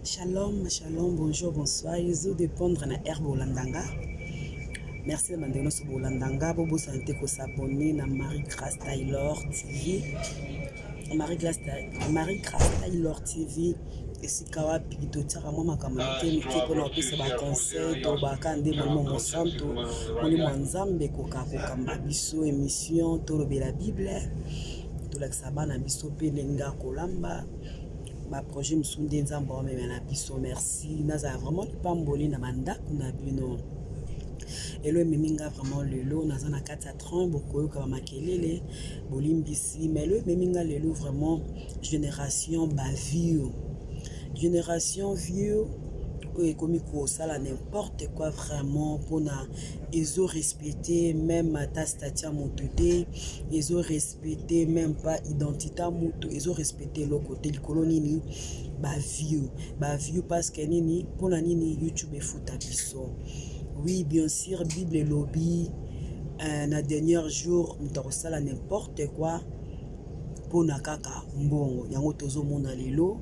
Shalom, shalom, bonjour, bonsoir. Ils ont dépendre na herbe Olandanga. Merci de m'entendre sur Olandanga. Bobo santé ko s'abonner na Marie Grace Taylor TV. Marie Grace Taylor TV. Et si kawa pito tira mama kamate miki ko na pesa ba conseil to ba kande mo santo moni mwanzambe ko kamba biso émission to lobe la Bible. To la sabana biso pe lenga kolamba. Ma projet me sont des embaumes mais na biso merci naza vraiment pamboli na manda kuna bino elo meminga vraiment lelo naza na 4 à 30 beaucoup comme makelele bolimbisi mais le meminga lelo vraiment génération vieux et comme ça là n'importe quoi vraiment pour na ils ont respecté même ta statia mototé ils ont respecté même pas identité moto ils ont respecté le côté le colonini vieux parce que nini pour na nini YouTube et foot biso oui bien sûr Bible et lobby na dernier jour ça là n'importe quoi pour na kaka mbongo yango tozo mona lelo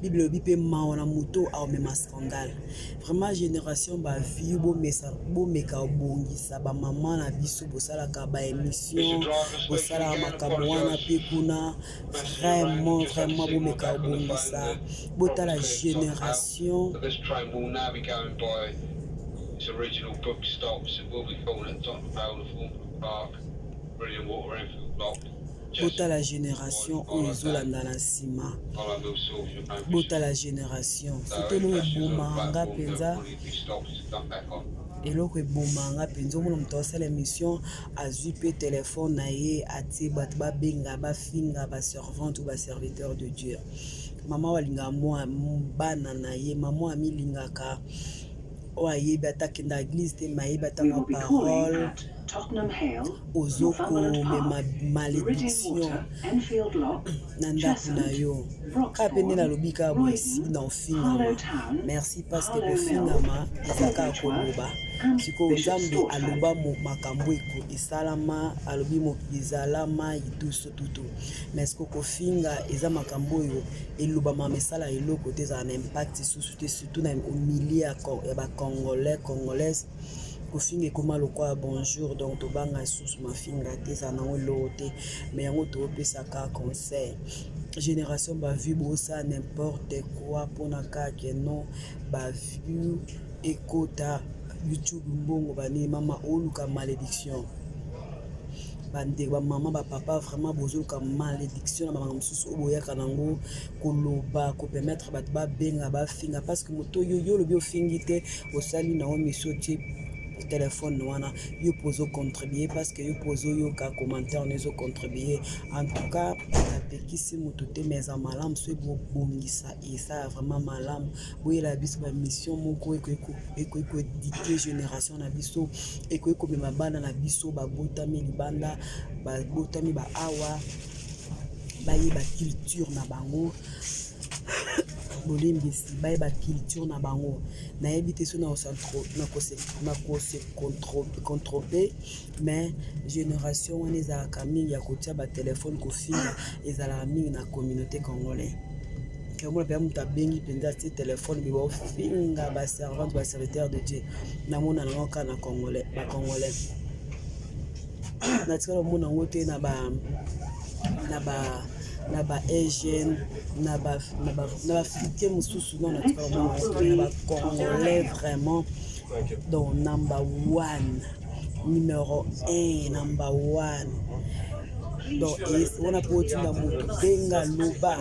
Bible bipe maona moto au même scandale vraiment génération vie bo meka bongisa ba maman na biso bosala ka ba émission bosala makamwana pe kuna vraiment bo meka bongisa bota la génération original book stops it will be calling at Tottenham Hale Park brilliant water Enfield block. Bota la génération oyezolanda na nsima bota la génération surtout eloko ebomanga mpenza eloko ebomanga mpenza omona moto asala émission azwi mpe telefone na ye atie bato babenga bafinga baservante ou baserviteur de Dieu mama walinga mwa bana na ye mama amilingaka oyo ayebi atakenda église te mayebi atanga parole ozoko mema malédiction na ndako na yo kaka pende nalobi kaka boyesi na ofingama merci parce que kofingama ezaka koloba sikoyo nzambe aloba makambo esalama alobi ezalama ituso tutu mais sikoyo kofinga eza makambo oyo elobama mesala eloko te ezala na impact susu te surtout na milieu ya congolaise kofinga ekoma lokwa bonjour donc tobanga susu mafinga te eza nango eloko te mais yango toopesaka conseil génération bavu bosa n'importe quoi mpona kaka non bavu ekota YouTube mbongo bani mama oluka malédiction bande ba maman ba papa vraiment bozoluka malédiction na maman mosusu oboyaka nango koloba ko permettre bato babenga bafinga parce que moto yo lobi ofingi te osali nango mission tie téléphone wana yo pozo contribuer parce que yo pozo yo ka commentaire nezo contribuer en tout cas apekisi moto te mais en malam so bongisa et ça vraiment malam boyela biso ba mission moko eko dicter génération na biso eko mema bana na biso babotami libanda babotami ba awa bayeba culture na bango bolimbisi bayeba culture na bango nayebi te so na kose contrôler mais génération wana ezalaka mingi ya kotia batelefone kofinga ezalaka mingi na communauté congolais omona mpe moto abengi mpenza atie telefone mpe baofinga baservante baserviteur de Dieu namona nango kaka na bacongolais natikala omona yango te na ba Asian na ba africain mususu non natikala omona na bacongolais vraiment donc number 1 numéro 1 number 1 donc on a pu dire la moto benga loba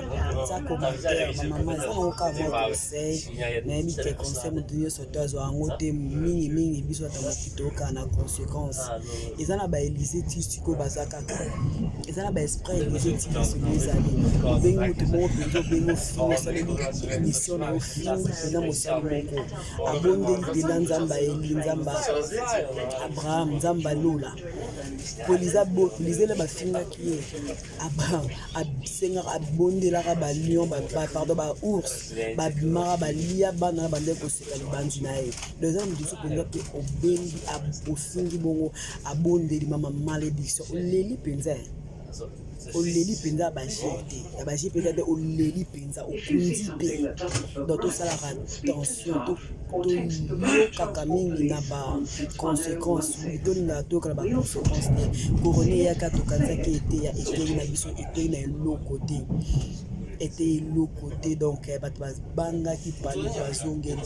ça commentaire maman ça on ka voir conseil mais mi te conseil moto yo soto azo angote mingi biso atamokito kana conséquence ezana ba Élysée tisiko bazaka ezana ba esprit Élysée tisiko bizali benga moto mo bengo fino saleli mission na ofini na mosali moko abonde de nzamba elinzamba Abraham nzamba lola poliza la bafinga qui abisenga abondelaka ba lion pardon ba ours babimaka balia bana bande koseka libandi na ye les hommes du sopenga pe obengi ofingi bongo abondeli mama malédiction leli penza oleli penza bajete ya bajete peut-être oleli penza okundi pe donc tout ça la attention to kaka mingi na ba conséquences to linga to kala ba conséquences couronne ya ka to kanza ki était ya été na biso été na lo côté était le côté donc banga qui parle bazongeli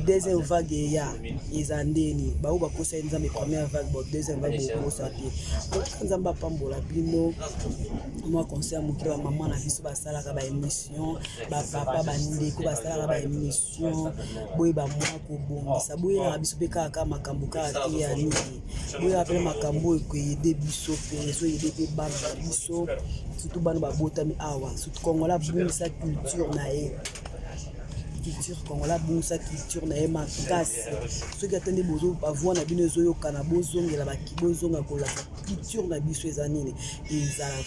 deuxième vague ya ezandeni ba uba kosa nzambe première vague bon deuxième vague ko sa te nzamba pambola bino moi conseil mukira maman na biso basala ka ba émission ba papa ba ndeko basala ka ba émission boye ba moi ko bongisa boye na biso pe kaka makambo ka te ya nini boye apela makambo ko yede biso pe so yede pe banga biso surtout bana ba botami awa surtout Congola bungisa culture na e culture Congola bungisa culture na e makasi ceux qui attendent bozo bavoi na bino zo yokana bozongela ba kibozonga kola culture na biso ezanini ezala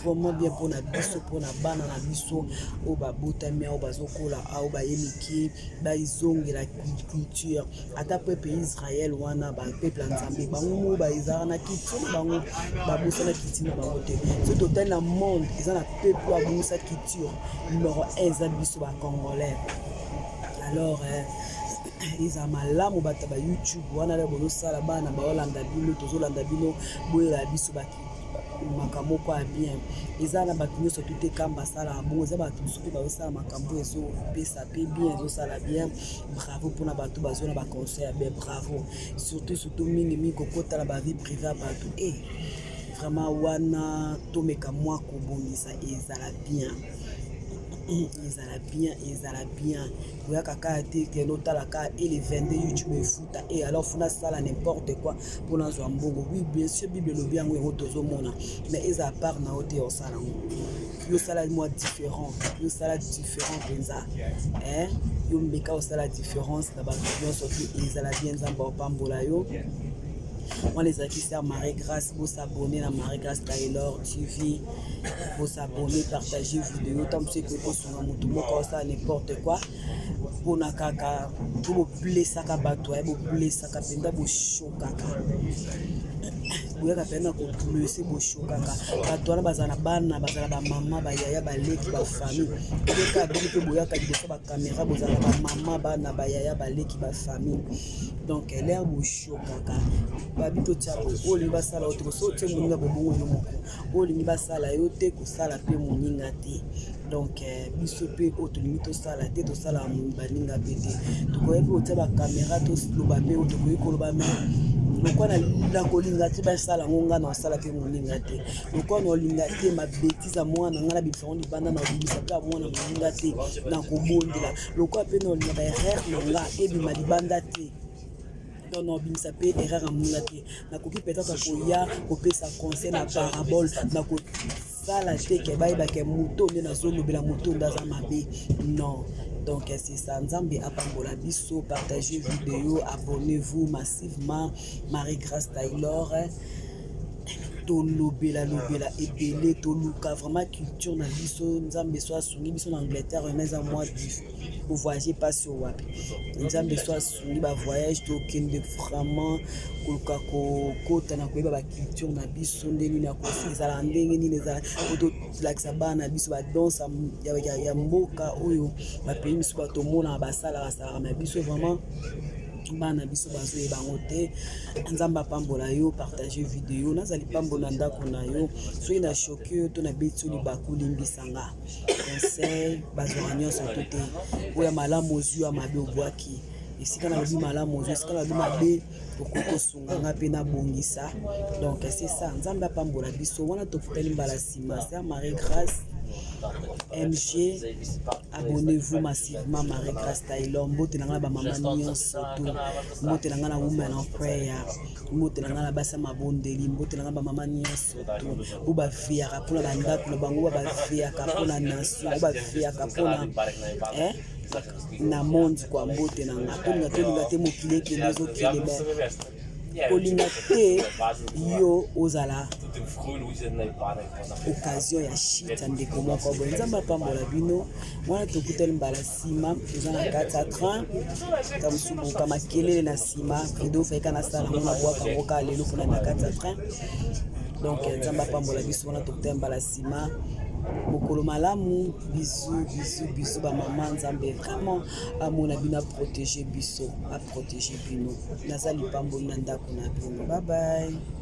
vraiment bien pour na biso pour na bana na biso o ba botami o bazokola o ba yemiki ba izongela culture ata peuple Israël wana ba peuple nzambe bango ba izara na culture bango ba bosana kitina bango te so total na monde ezana peuple a bonsa culture numéro 1 za biso ba congolais alors ils ont malamu bata ba YouTube wana le bozo sala bana ba olanda bino tozolanda bino boyela biso ba makambo kwa bien ezana batunyo so tout kamba sala bon za batu soki ba sala makambo ezo pesa pe bien ezo sala bien bravo pour na batu bazona ba conseil bien bravo surtout mingi kokota la ba vie privée batu vraiment wana tomeka moi ko bongisa ezala bien ezala bien oya kaka te ke notala ka et les 22 YouTube futa et alors funa sala n'importe quoi pour na zo mbongo oui bien sûr bible lo bien ngo tozo mona mais eza à part na hote au sala yo sala moi différent penza yo mbeka au sala différence na ba yo surtout ezala bien nzamba pambola yo. On les acquis à Marie Grâce, vous s'abonner à Marie Grâce Taylor TV, vous s'abonner, partager vidéo, tant que vous sur un mouton, ça n'importe quoi. Pour na kaka, pour vous blesser à bateau, vous blesser à penda, vous chokaka. Vous avez pena ko blesser, vous chokaka. Bateau na bazana bana, bazana ba maman, ba yaya, ba leki, ba famille. Vous avez que vous avez que ba caméra, vous avez ba maman, bana, ba yaya, ba leki, ba famille. Donc elle est au chokaka. Babito tchabo olinga sala otiko so te moninga bobongo yo moko olinga sala yo te ko sala pe moninga te donc biso pe otolingi to sala te to sala baninga pete to ko yebi oteba caméra to loba pe otiko ikoloba me lokwana la kolinga te ba sala ngonga na sala pe moninga te lokwana olinga te ma bêtise mwana ngala bibisa on libanda na bibisa pe mwana moninga te na kobondela lokwa pe na olinga ba erreur nga ebi ma libanda te. Non, ça peut erreur à mon laté. Na koki peut-être pour ya couper sa conseil na parabole na ko sala te ke ba ke moto ne na zolo bela moto ndaza mabe. Non. Donc c'est ça nzambe apambola biso, partagez vidéo, abonnez-vous massivement. Marie Grâce Taylor lobela ebele toluka vraiment culture na biso nzambe so asungi biso na Angleterre mais à moi vous voyagez pas sur wapi nzambe so asungi ba voyage to kende vraiment koluka ko kota na koyeba ba culture na biso ndeni na kosisa la ndenge ni les auto laksa bana biso ba danse ya mboka oyo ba pays biso ba tomona ba sala na biso vraiment bana biso bazoye bango te nzamba pambola yo partager vidéo nazali pambola ndako na yo soki na choqué yo to na beti libaku limbisanga conseil bazwa nyonso to te oya malamu ozwi ya mabe obwaki esika na lobi malamu ozwi esika na lobi mabe okoki kosunga mpe na bongisa donc c'est ça nzamba pambola biso wana tofutali mbala nsima c'est Marie Grâce MG, abonnez-vous massivement Marie Grâce Taylor. Mbote na ngala ba mama nyonso to. Mbote na ngala women of prayer. Mbote na ngala basa mabondeli. Mbote na ngala ba mama nyonso to. Uba via kapona banda kuna bango ba via kapona nation. Uba via kapona na monde kwa mbote na ngala. To te mokile ke lezo kile ba. Kolinga te yo ozala occasion ya shit ndeko moko bo nzamba pambola bino mwana tokuteli mbala sima ezana 4 tamusubu kama kelele na sima video faika na sala mona bwaka ngoka lelo kuna na 4 Donc nzamba pambola biso wana tokutemba la sima mokolo malamu. Bisous ba maman, nzambe vraiment amona bino a protéger biso, a protéger bino. Nazali pamboli na ndako na bino. Bye bye.